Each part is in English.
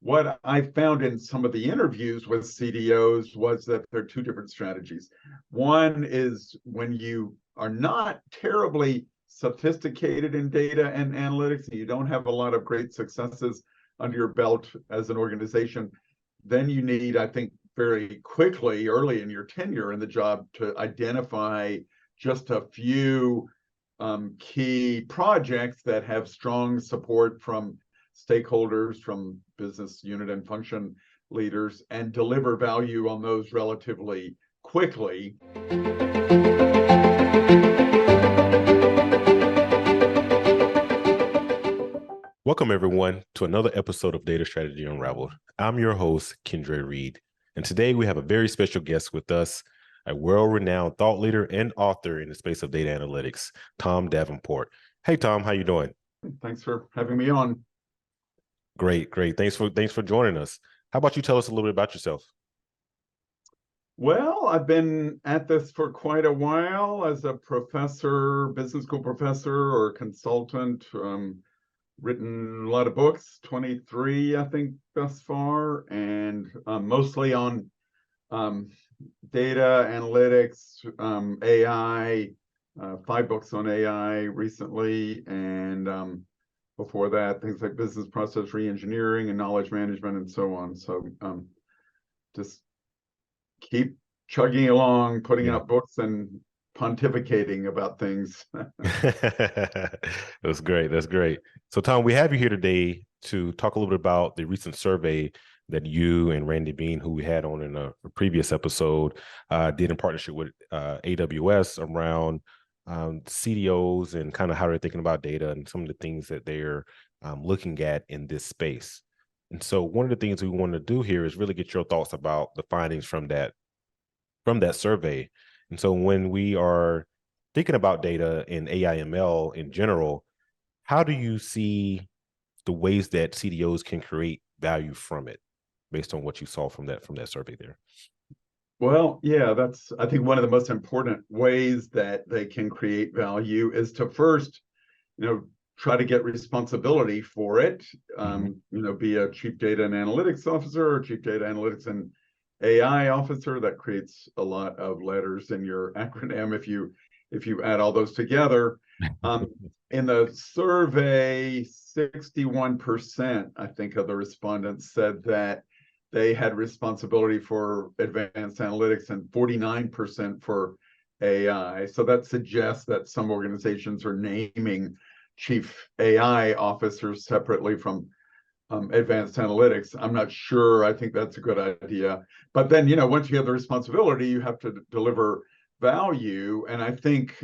what I found in some of the interviews with CDOs was that there are two different strategies. One is when you are not terribly sophisticated in data and analytics, and you don't have a lot of great successes under your belt as an organization, then you need, I think, very quickly, early in your tenure in the job, to identify just a few key projects that have strong support from stakeholders, from business unit and function leaders, and deliver value on those relatively quickly. Welcome, everyone, to another episode of Data Strategy Unraveled. I'm your host, Khendr'a Reid, and today we have a very special guest with us, a world-renowned thought leader and author in the space of data analytics, Tom Davenport. Hey, Tom, how you doing? Thanks for having me on. Great. Thanks for joining us. How about you tell us a little bit about yourself? Well, I've been at this for quite a while as a professor, business school professor or consultant, written a lot of books, 23, I think, thus far, and mostly on data analytics, AI, 5 books on AI recently, and before that, things like business process re-engineering and knowledge management and so on. So just keep chugging along, putting out books and pontificating about things. That's great. That's great. So, Tom, we have you here today to talk a little bit about the recent survey that you and Randy Bean, who we had on in a previous episode, did in partnership with AWS around CDOs and kind of how they're thinking about data and some of the things that they're looking at in this space. And so one of the things we want to do here is really get your thoughts about the findings from that survey. And so when we are thinking about data in AI ML in general, how do you see the ways that CDOs can create value from it based on what you saw from that survey there? Well, yeah, that's, I think, one of the most important ways that they can create value is to first, try to get responsibility for it. Be a chief data and analytics officer or chief data analytics and AI officer. That creates a lot of letters in your acronym if you add all those together. In the survey, 61%, I think, of the respondents said that they had responsibility for advanced analytics and 49% for AI. So that suggests that some organizations are naming chief AI officers separately from advanced analytics. I'm not sure. I think that's a good idea. But then, once you have the responsibility, you have to deliver value. And I think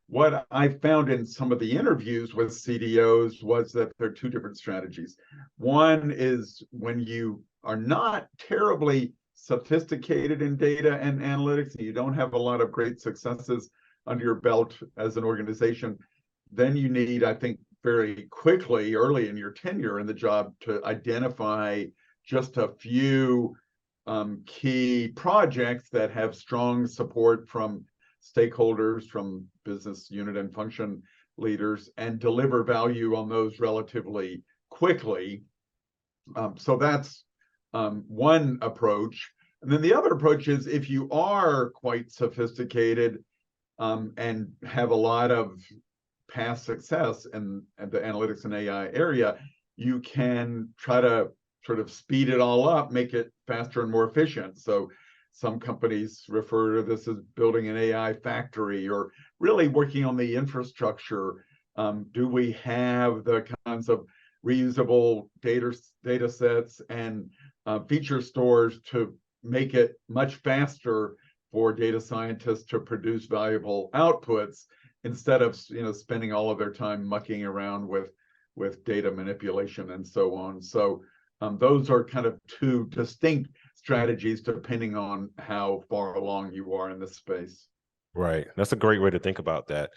what I found in some of the interviews with CDOs was that there are two different strategies. One is when you are not terribly sophisticated in data and analytics, and you don't have a lot of great successes under your belt as an organization, then you need, I think, very quickly, early in your tenure in the job, to identify just a few key projects that have strong support from stakeholders, from business unit and function leaders, and deliver value on those relatively quickly. So that's one approach. And then the other approach is, if you are quite sophisticated and have a lot of past success in the analytics and AI area, you can try to sort of speed it all up, make it faster and more efficient. So some companies refer to this as building an AI factory, or really working on the infrastructure. Do we have the kinds of reusable data sets and feature stores to make it much faster for data scientists to produce valuable outputs, instead of spending all of their time mucking around with data manipulation and so on. So those are kind of two distinct strategies depending on how far along you are in this space. Right. That's a great way to think about that.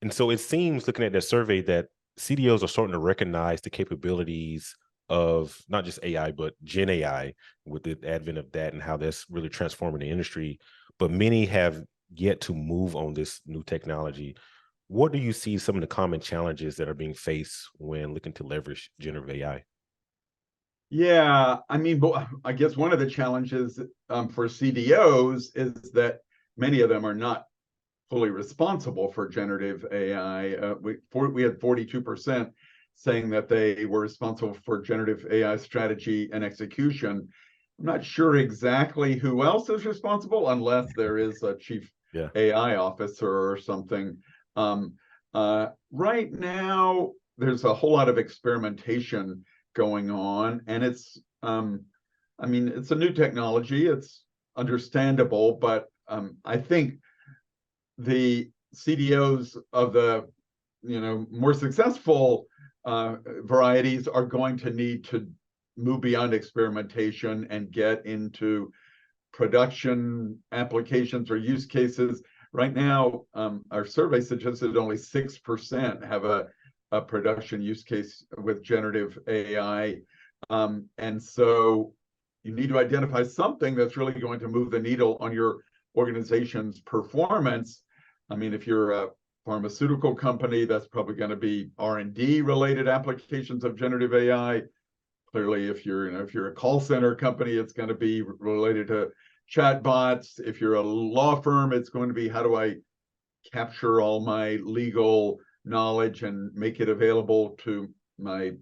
And so it seems, looking at that survey, that CDOs are starting to recognize the capabilities of not just AI, but Gen AI, with the advent of that and how that's really transforming the industry. But many have yet to move on this new technology. What do you see some of the common challenges that are being faced when looking to leverage generative AI? Yeah, I mean, I guess one of the challenges for CDOs is that many of them are not fully responsible for generative AI. We had 42% saying that they were responsible for generative AI strategy and execution. I'm not sure exactly who else is responsible unless there is a chief Yeah. AI officer or something. Um, right now, there's a whole lot of experimentation going on, and I mean, it's a new technology. It's understandable, but I think the CDOs of the more successful varieties are going to need to move beyond experimentation and get into production applications or use cases. Right now, our survey suggested only 6% have a production use case with generative AI. And so you need to identify something that's really going to move the needle on your organization's performance. I mean, if you're a pharmaceutical company, that's probably going to be R&D related applications of generative AI. Clearly, if you're a call center company, it's going to be related to chatbots. If you're a law firm, it's going to be, how do I capture all my legal knowledge and make it available to my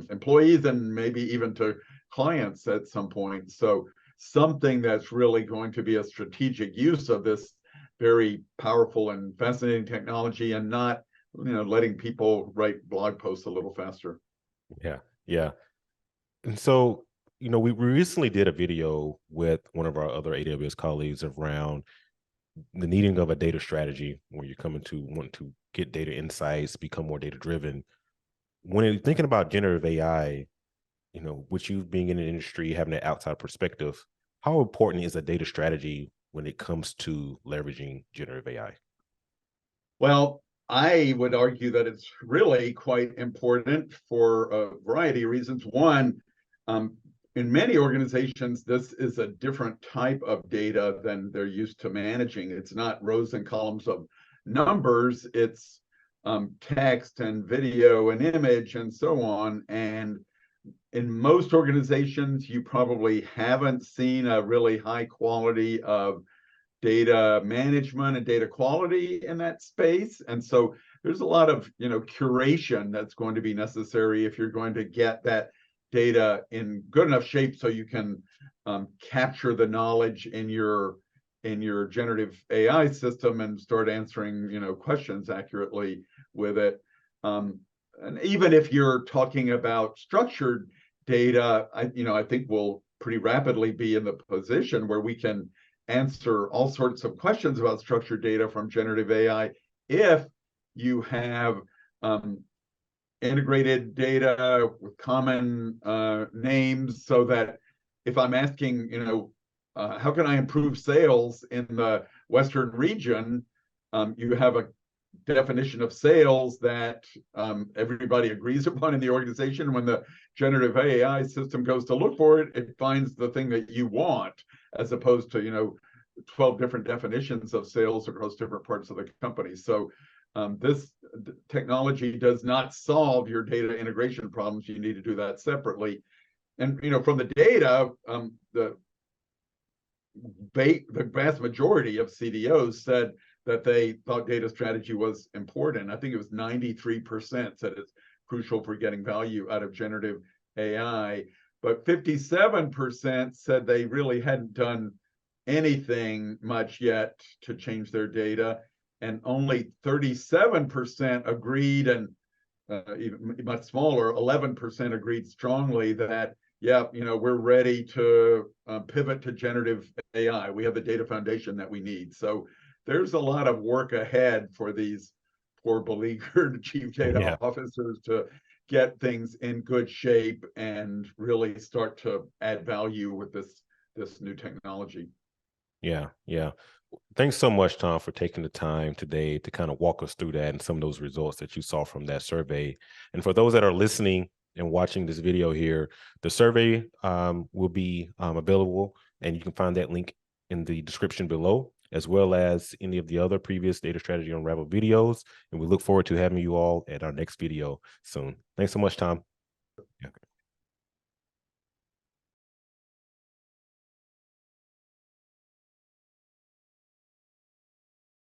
employees and maybe even to clients at some point. So something that's really going to be a strategic use of this very powerful and fascinating technology, and not letting people write blog posts a little faster. Yeah. Yeah. And so, we recently did a video with one of our other AWS colleagues around the needing of a data strategy where you're coming to want to get data insights, become more data driven. When you're thinking about generative AI, with you being in the industry, having an outside perspective, how important is a data strategy when it comes to leveraging generative AI? Well, I would argue that it's really quite important for a variety of reasons. One, in many organizations, this is a different type of data than they're used to managing. It's not rows and columns of numbers, it's text and video and image and so on. And in most organizations, you probably haven't seen a really high quality of data management and data quality in that space. And so there's a lot of curation that's going to be necessary if you're going to get that data in good enough shape so you can capture the knowledge in your generative AI system and start answering questions accurately with it. And even if you're talking about structured data, I think we'll pretty rapidly be in the position where we can answer all sorts of questions about structured data from generative AI if you have integrated data with common names, so that if I'm asking, how can I improve sales in the Western region, you have a definition of sales that everybody agrees upon in the organization. When the generative AI system goes to look for it, it finds the thing that you want, as opposed to 12 different definitions of sales across different parts of the company. So this technology does not solve your data integration problems. You need to do that separately. And from the data, the vast majority of CDOs said that they thought data strategy was important. I think it was 93% said it's crucial for getting value out of generative AI, but 57% said they really hadn't done anything much yet to change their data, and only 37% agreed, and even much smaller, 11% agreed strongly that, yeah, we're ready to pivot to generative AI. We have the data foundation that we need. So there's a lot of work ahead for these poor beleaguered chief data officers to get things in good shape and really start to add value with this new technology. Yeah, yeah. Thanks so much, Tom, for taking the time today to kind of walk us through that and some of those results that you saw from that survey. And for those that are listening and watching this video here, the survey will be available, and you can find that link in the description below, as well as any of the other previous Data Strategy Unraveled videos. And we look forward to having you all at our next video soon. Thanks so much, Tom. Yeah.